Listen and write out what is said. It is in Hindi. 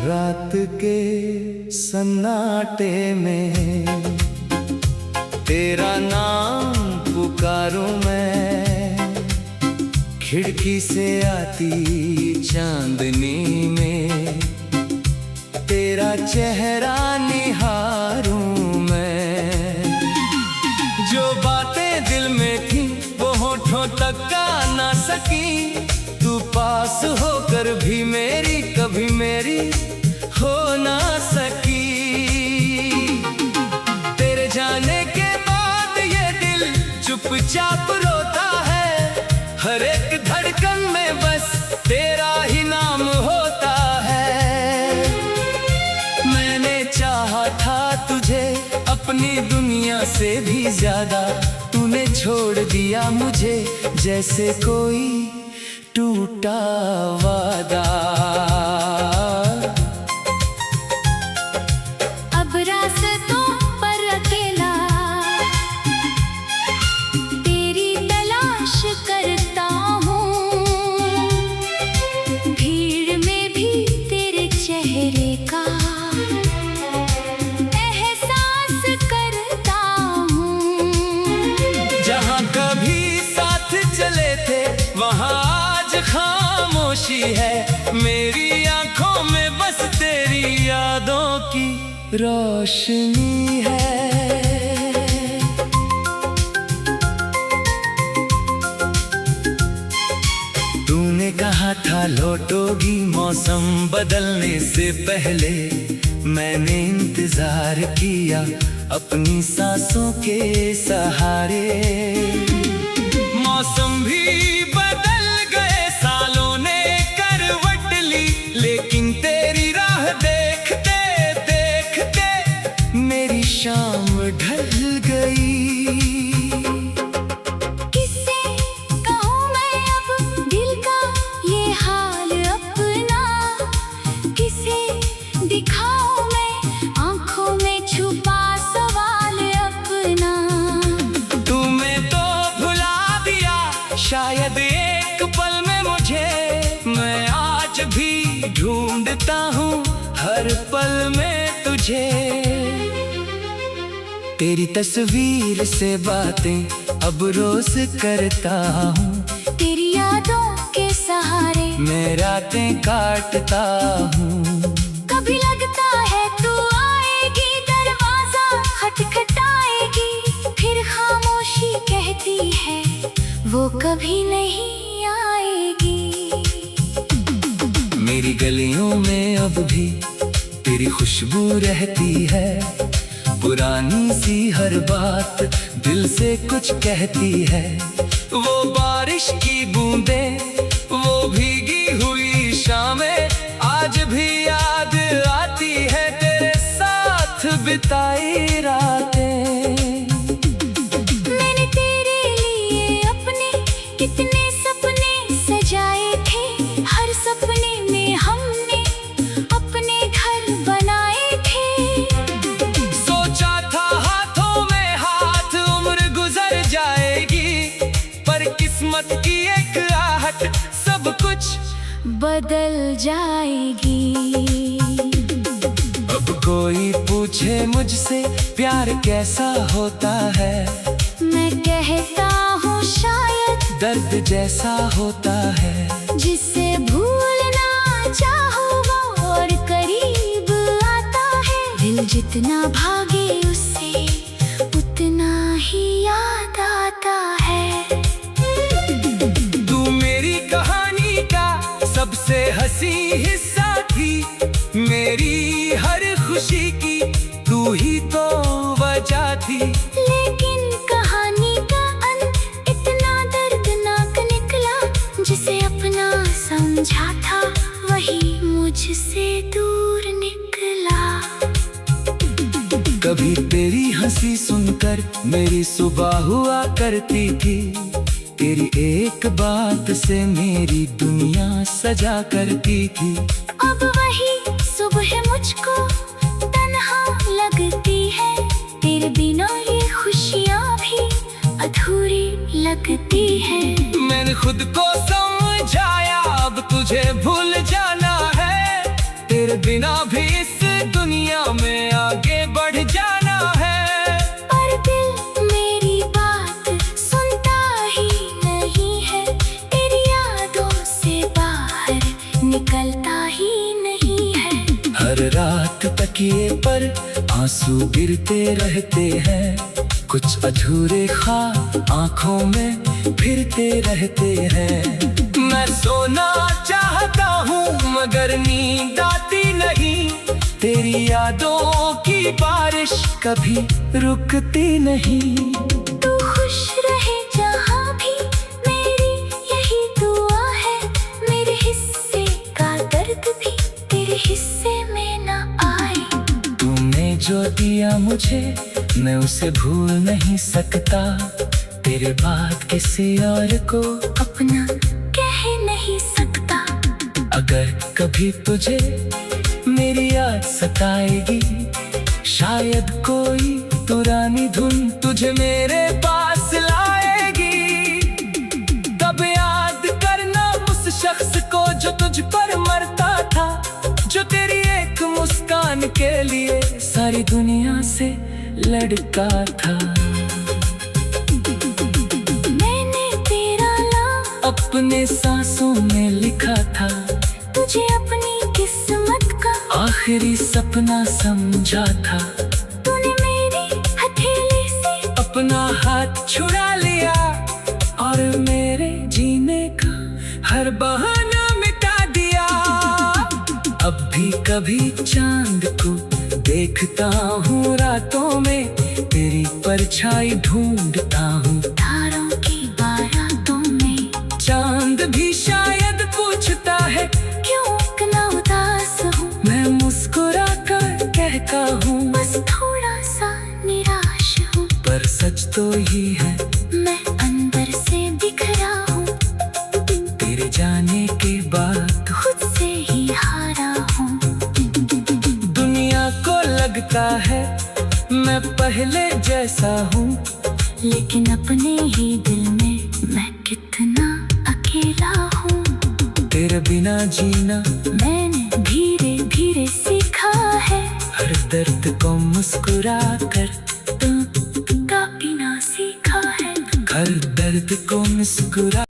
रात के सन्नाटे में तेरा नाम पुकारूं मैं, खिड़की से आती चांदनी में तेरा चेहरा निहारूं मैं। जो बातें दिल में थी वो होठों तक का ना सकी, तू पास होकर भी मेरी कभी मेरी हो ना सकी। तेरे जाने के बाद ये दिल चुपचाप रोता है, हर एक धड़कन में बस तेरा ही नाम होता है। मैंने चाहा था तुझे अपनी दुनिया से भी ज्यादा, तूने छोड़ दिया मुझे जैसे कोई टूटा वादा। अब रास्तों पर अकेला तेरी तलाश करता हूँ, भीड़ में भी तेरे चेहरे का एहसास करता हूँ। जहाँ कभी साथ चले थे वहाँ खामोशी है, मेरी आंखों में बस तेरी यादों की रोशनी है। तूने कहा था लौटोगी मौसम बदलने से पहले, मैंने इंतजार किया अपनी सांसों के सहारे। मौसम भी बदल गए, सालों ने करवट ली, लेकिन तेरी राह देखते देखते मेरी शाम ढल गई। किससे कहूँ मैं अब दिल का ये हाल अपना, किसे दिखाऊं मैं आंखों में छुपा सवाल अपना। तुम्हें तो भुला दिया शायद एक पल में मुझे, मैं आज भी ढूंढता हूँ हर पल में तुझे। तेरी तस्वीर से बातें अब रोज करता हूँ, तेरी यादों के सहारे मैं रातें काटता हूँ। कभी लगता है तू आएगी, दरवाजा खटखटाएगी, फिर खामोशी कहती है वो कभी नहीं आएगी। मेरी गलियों में अब भी तेरी खुशबू रहती है, पुरानी सी हर बात दिल से कुछ कहती है। वो बारिश की बूंदें, वो भीगी हुई शामें आज भी याद आती है, तेरे साथ बिताई रातें। मैंने तेरे लिए अपने कितने सपने सजाए थे, हर सपने में हमने अपने घर बनाए थे। सोचा था हाथों में हाथ उम्र गुजर जाएगी, पर किस्मत की एक आहट सब कुछ बदल जाएगी। अब कोई पूछे मुझसे प्यार कैसा होता है, मैं कहता हूँ शायद दर्द जैसा होता है। जिसे भूलना चाहो वो और करीब आता है, दिल जितना भागे उससे उतना ही याद आता है। तू मेरी कहानी का सबसे हंसी हिस्सा थी, मेरी हर खुशी की तू ही तो वजह थी। लेकिन कहानी का अंत इतना दर्दनाक निकला, जिसे अपना समझा था वही मुझसे दूर निकला। कभी तेरी हंसी सुनकर मेरी सुबह हुआ करती थी, तेरी एक बात से मेरी दुनिया सजा करती थी। अब वही सुबह मुझको तन्हा लगती है, तेरे बिना ये खुशियाँ भी अधूरी लगती है। मैंने खुद को समझाया अब तुझे भूल जाना है, तेरे बिना भी इस दुनिया में आगे बढ़ जाना है। पर दिल मेरी बात सुनता ही नहीं है, तेरी यादों से बाहर निकलता ही नहीं है। हर रात तकिए पर आंसू गिरते रहते हैं, कुछ अधूरे ख्वाब आंखों में फिरते रहते हैं। मैं सोना चाहता हूँ मगर नींद आती नहीं, तेरी यादों की बारिश कभी रुकती नहीं। तू खुश रहे जहाँ भी मेरी यही दुआ है, मेरे हिस्से का दर्द भी तेरे हिस्से में ना आए। तूने जो दिया मुझे मैं उसे भूल नहीं सकता, तेरे बाद किसी और को अपना कह नहीं सकता। अगर कभी तुझे मेरी याद सताएगी, शायद कोई पुरानी धुन तुझे मेरे पास लाएगी। तब याद करना उस शख्स को जो तुझ पर मरता था, जो तेरी एक मुस्कान के लिए सारी दुनिया से लड़का था। मैंने तेरा नाम अपने सांसों में लिखा था, तुझे अपनी किस्मत का आखिरी सपना समझा था। तूने मेरी हथेली से अपना हाथ छुड़ा लिया और मेरे जीने का हर बहाना मिटा दिया। अब भी कभी चांद को देखता हूँ रातों में, तेरी परछाई ढूंढता हूँ तारों की बारातों में। चांद भी शायद पूछता है क्यों इतना उदास हूँ, मैं मुस्कुरा कर कहता हूँ बस थोड़ा सा निराश हूँ। पर सच तो ही है मैं अंदर से बिखरा हूँ, तेरे जाने के बाद खुद से ही हारा हूँ। दुनिया को लगता है मैं पहले जैसा हूँ, लेकिन अपने ही दिल में मैं कितना अकेला हूँ। तेरे बिना जीना मैंने धीरे धीरे सीखा है, हर दर्द को मुस्कुरा कर तुम का पीना सीखा है। हर दर्द को मुस्कुरा